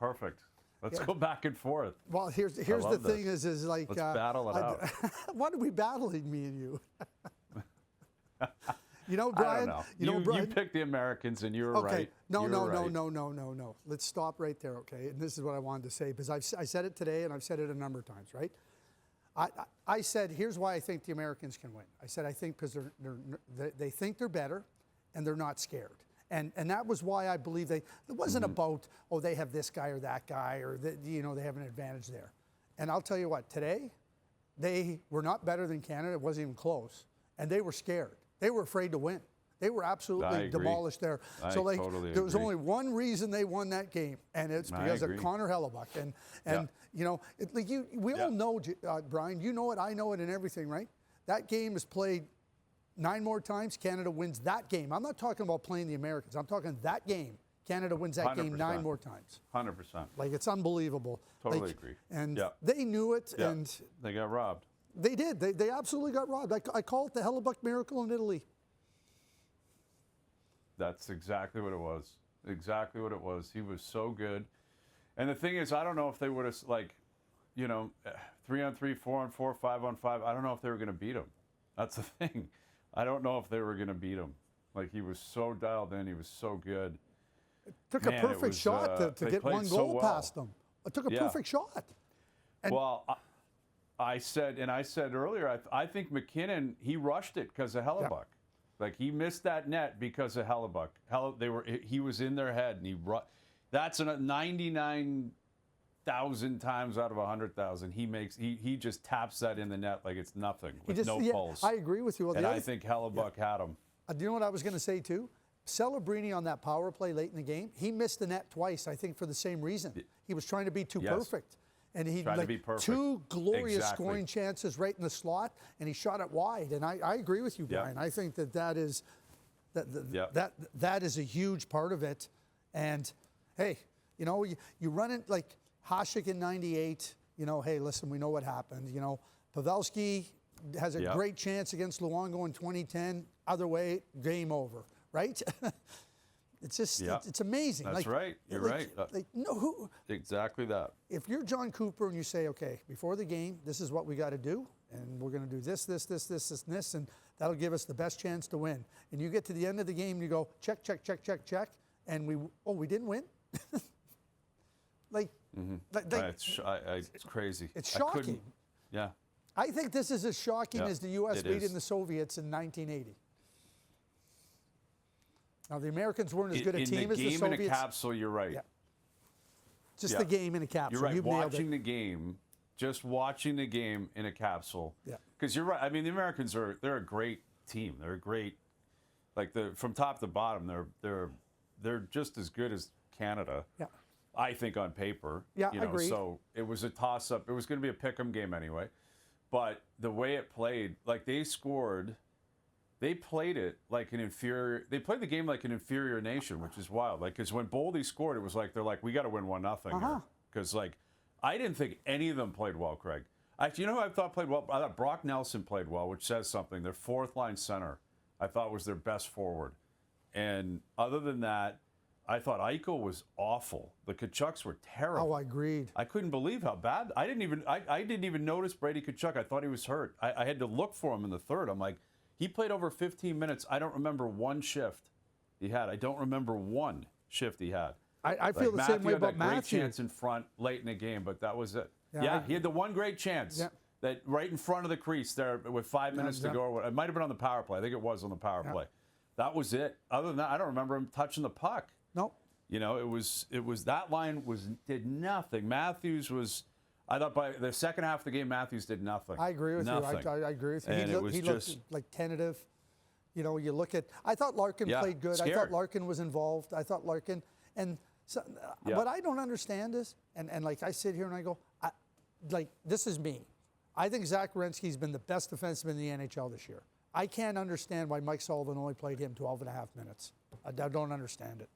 Perfect. Let's go back and forth. Well, here's the thing is like let's battle it out. What are we battling, me and you? You know, Bryan. I don't know. Bryan, you picked the Americans, and you were right. No. Let's stop right there, okay? And this is what I wanted to say because I said it today, and I've said it a number of times, right? I said, here's why I think the Americans can win. I said I think because they think they're better, and they're not scared. And that was why I believe it wasn't about, oh, they have this guy or that guy, or they have an advantage there. And I'll tell you what, today, they were not better than Canada. It wasn't even close. And they were scared. They were afraid to win. They were absolutely demolished there. So totally there was only one reason they won that game, and it's because of Connor Hellebuyck. And we all know, Bryan, you know it, I know it, and everything, right? That game is played 9 more times. Canada wins that game. I'm not talking about playing the Americans. I'm talking that game. Canada wins that 100%. Game 9 more times. 100%. Like, it's unbelievable. Totally agree. And they knew it, and they got robbed. They did. They absolutely got robbed. I call it the Hellebuyck miracle in Italy. That's exactly what it was. Exactly what it was. He was so good. And the thing is, I don't know if they would have, 3-on-3, 4-on-4, 5-on-5, I don't know if they were going to beat him. That's the thing. I don't know if they were going to beat him. Like, he was so dialed in. He was so good. It took a perfect shot to get one goal past them. It took a perfect shot. And I said earlier, I think McKinnon, he rushed it because of Hellebuyck. Yeah. Like, he missed that net because of Hellebuyck. He was in their head, and that's 99,000 times out of 100,000. He just taps that in the net like it's nothing with no pulse. I agree with you. And I think Hellebuyck had him. Do you know what I was going to say too? Celebrini on that power play late in the game, he missed the net twice. I think for the same reason. He was trying to be too perfect. And he tried to be perfect. 2 glorious scoring chances right in the slot, and he shot it wide. And I agree with you, Bryan. I think that is a huge part of it. And hey, you run it like Hasek in '98. Hey, listen, we know what happened. Pavelski has a great chance against Luongo in 2010. Other way, game over. Right? It's just, it's amazing. That's right. You're right. Exactly that. If you're John Cooper and you say, okay, before the game, this is what we got to do, and we're going to do this, and that'll give us the best chance to win. And you get to the end of the game, and you go, check, and we didn't win? It's crazy. It's shocking. I think this is as shocking as the U.S. beating the Soviets in 1980. Now, the Americans weren't as good a team as the Soviets. In the game in a capsule, you're right. Yeah. Just the game in a capsule. You're right. Watching the game, just watching the game in a capsule. Yeah. Because you're right. I mean, the Americans they're a great team. They're a great, from top to bottom, they're just as good as Canada. Yeah. I think on paper. Yeah, agreed. So it was a toss-up. It was going to be a pick-'em game anyway. But the way it played, they scored. They played it like an inferior. They played the game like an inferior nation, which is wild. Because when Boldy scored, it was they're like, we got to win 1-0 here. Because I didn't think any of them played well, Craig. Actually, you know who I thought played well? I thought Brock Nelson played well, which says something. Their 4th line center, I thought was their best forward. And other than that, I thought Eichel was awful. The Tkachuks were terrible. Oh, I agreed. I couldn't believe how bad. I didn't even notice Brady Tkachuk. I thought he was hurt. I had to look for him in the third. I'm like. He played over 15 minutes. I don't remember one shift he had. I don't remember one shift he had. I feel the same way about Matthew. Great chance in front late in the game, but that was it. Yeah, he had the one great chance that right in front of the crease there with 5 minutes to go. It might have been on the power play. I think it was on the power play. That was it. Other than that, I don't remember him touching the puck. No. It was that line did nothing. Matthews was. I thought by the second half of the game, Matthews did nothing. I agree with you. I agree with you. And he looked like tentative. You look at. I thought Larkin played good. Scared. I thought Larkin was involved. I thought Larkin. And what I don't understand is, and I sit here and I go, this is me. I think Zach Werenski's been the best defenseman in the NHL this year. I can't understand why Mike Sullivan only played him 12 and a half minutes. I don't understand it.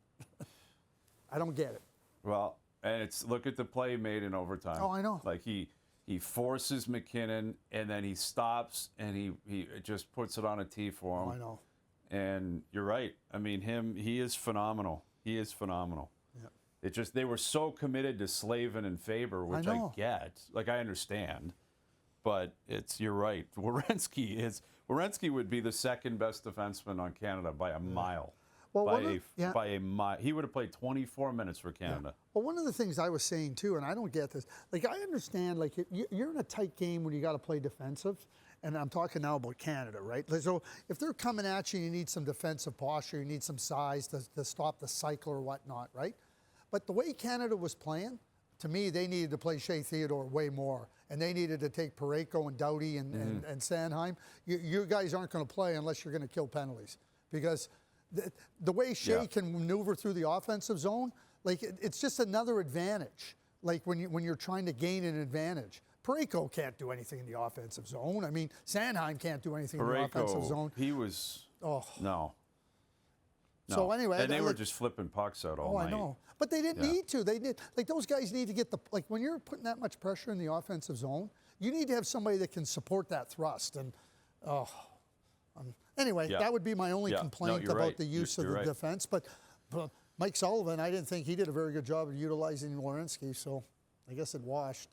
I don't get it. Well. And look at the play made in overtime. Oh, I know. He forces McKinnon, and then he stops, and he just puts it on a tee for him. Oh, I know. And you're right. I mean, he is phenomenal. He is phenomenal. Yeah. they were so committed to Slavin and Faber, which I get. Like, I understand. But you're right. Werenski would be the second best defenseman on Canada by a mile. Well, by a mile. He would have played 24 minutes for Canada. Yeah. Well, one of the things I was saying too, and I don't get this, like I understand, like you're in a tight game when you got to play defensive, and I'm talking now about Canada, right? So if they're coming at you, you need some defensive posture, you need some size to stop the cycle or whatnot, right? But the way Canada was playing, to me, they needed to play Shea Theodore way more, and they needed to take Parayko and Doughty and Sanheim. You guys aren't going to play unless you're going to kill penalties, because the way Shea can maneuver through the offensive zone, like it's just another advantage. Like when you're trying to gain an advantage, Parayko can't do anything in the offensive zone. I mean, Sanheim can't do anything in the offensive zone. He was no. So anyway, and they were just flipping pucks out all night. I know, but they didn't need to. They did. Like those guys need to get when you're putting that much pressure in the offensive zone, you need to have somebody that can support that thrust. And anyway, that would be my only complaint about the use of the defense. But Mike Sullivan, I didn't think he did a very good job of utilizing Werenski, so I guess it washed.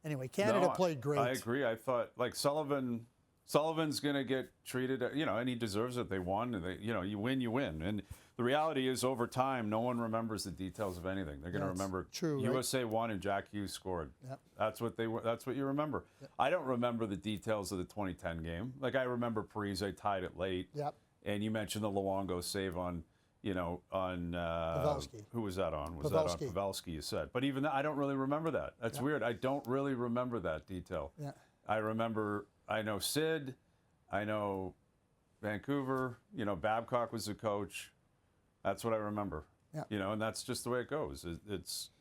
Anyway, Canada played great. I agree. I thought like Sullivan's going to get treated, and he deserves it. They won, and you win, you win. And the reality is, over time, no one remembers the details of anything. They're going to remember USA won and Jack Hughes scored. Yep. That's what you remember. Yep. I don't remember the details of the 2010 game. Like I remember Parise tied it late. Yep. And you mentioned the Luongo save on Pavelski. Who was that on? Was that on Pavelski? You said, but even that, I don't really remember that. That's weird. I don't really remember that detail. Yeah. I know Sid, I know Vancouver. Babcock was the coach. That's what I remember. Yeah. And that's just the way it goes. It's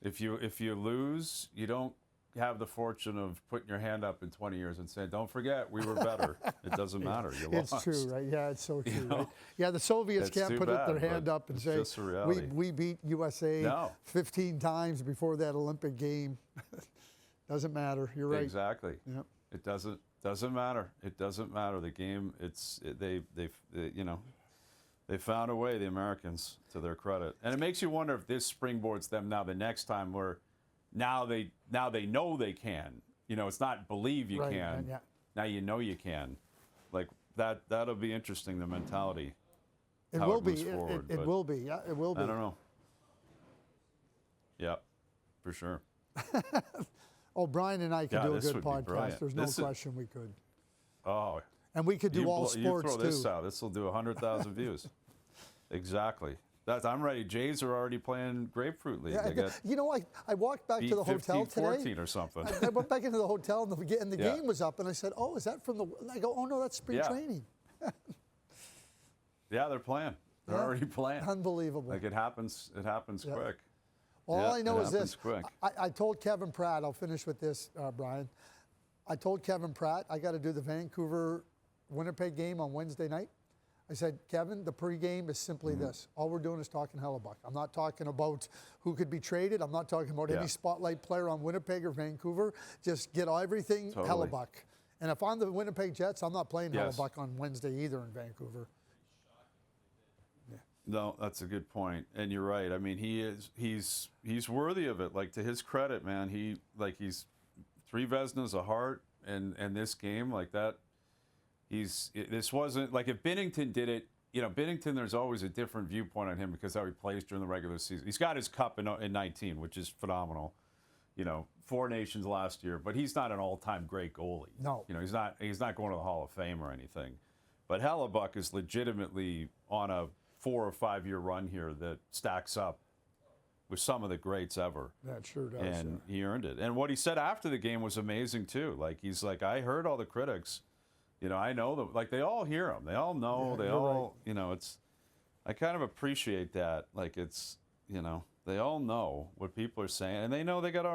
if you lose, you don't have the fortune of putting your hand up in 20 years and saying, "Don't forget, we were better." It doesn't matter. You lost. It's true, right? Yeah, it's so true. Right? Yeah, the Soviets can't put their hand up and say, "We beat USA 15 times before that Olympic game." Doesn't matter. You're right. Exactly. Yep. It doesn't matter. It doesn't matter. The game. They found a way. The Americans, to their credit, and it makes you wonder if this springboards them now the next time where. Now they know they can. It's not believe you can. Yeah. Now you know you can. Like that'll be interesting. The mentality. It will be. It will be. Yeah, it will be. I don't know. Yeah, for sure. Bryan and I could do a good podcast. There's no question we could. Oh. And we could do all sports too. You throw this out. This will do 100,000 views. Exactly. I'm ready. Jays are already playing Grapefruit League. Yeah, I walked back to the hotel today. 14 or something. I went back into the hotel and the game was up, and I said, "Oh, is that from the?" And I go, "Oh no, that's spring training." Yeah, they're playing. They're already playing. Unbelievable. Like it happens quick. All I know is this. I told Kevin Pratt. I'll finish with this, Bryan. I told Kevin Pratt I got to do the Vancouver-Winnipeg game on Wednesday night. I said, Kevin, the pregame is simply this. All we're doing is talking Hellebuyck. I'm not talking about who could be traded. I'm not talking about any spotlight player on Winnipeg or Vancouver. Just get everything Hellebuyck. And if I'm the Winnipeg Jets, I'm not playing Hellebuyck on Wednesday either in Vancouver. Yeah. No, that's a good point. And you're right. I mean, he's worthy of it. Like, to his credit, man, he's 3 Vezinas, a Hart, and this game, like that. This wasn't like if Binnington did it. Binnington, there's always a different viewpoint on him because how he plays during the regular season. He's got his cup in 19, which is phenomenal. 4 Nations last year, but he's not an all-time great goalie. No. He's not going to the Hall of Fame or anything. But Hellebuyck is legitimately on a 4 or 5 year run here that stacks up with some of the greats ever. That sure does. And he earned it. And what he said after the game was amazing too. Like he's like, I heard all the critics. I know them. Like they all hear him. They all know. They all. Right. It's. I kind of appreciate that. Like it's. They all know what people are saying, and they know they got to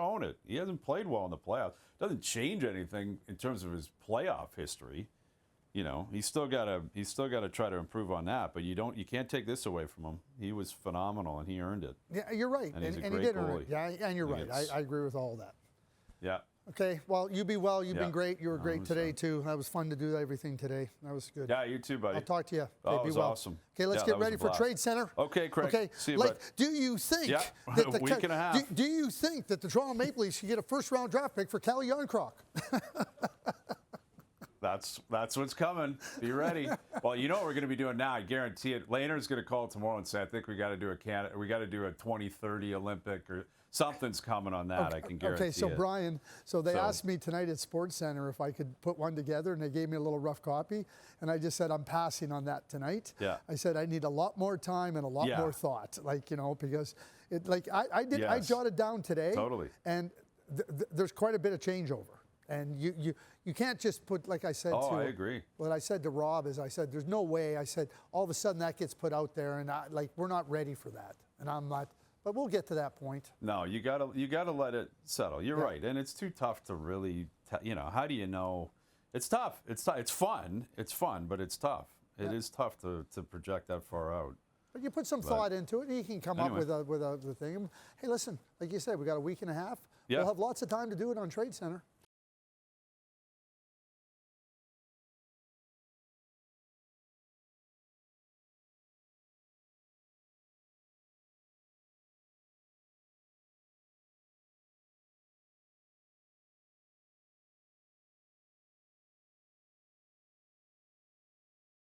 own it. He hasn't played well in the playoffs. Doesn't change anything in terms of his playoff history. He's still got to try to improve on that. But you can't take this away from him. He was phenomenal, and he earned it. Yeah, you're right. And he's a he great did goalie. earn it. Yeah, and you're right. I agree with all that. Yeah. Okay, well, you be well. You've Yeah. been great. You were great was today, too. That was fun to do everything today. That was good. Yeah, you too, buddy. I'll talk to you. Okay, Oh, it be was well. awesome. Okay, let's Yeah, get that was ready a for blast. Trade Center. Okay, Craig. Okay, See you, like, bud. do you think Yeah, that a week and a half. Do you think that the Toronto Maple Leafs should get a first-round draft pick for Kelly Yarncroc? That's what's coming. Be ready. Well, you know what we're going to be doing now. I guarantee it. Lehner's going to call tomorrow and say, "I think we got to do a 2030 Olympic or something's coming on that." I can guarantee. Okay, so it. Brian, they asked me tonight at Sports Center if I could put one together, and they gave me a little rough copy, and I just said I'm passing on that tonight. Yeah. I said I need a lot more time and a lot more thought, because it I jotted down today. Totally. And there's quite a bit of changeover. And you can't just put, like I said I agree. What I said to Rob is, I said, there's no way. I said, all of a sudden that gets put out there, and we're not ready for that. And I'm not, but we'll get to that point. No, you gotta let it settle. You're right, and it's too tough to really, how do you know? It's tough. It's fun. It's fun, but it's tough. It is tough to project that far out. But you put some thought into it, and you can come up with a thing. Hey, listen, like you said, we got a week and a half. Yeah. We'll have lots of time to do it on Trade Center.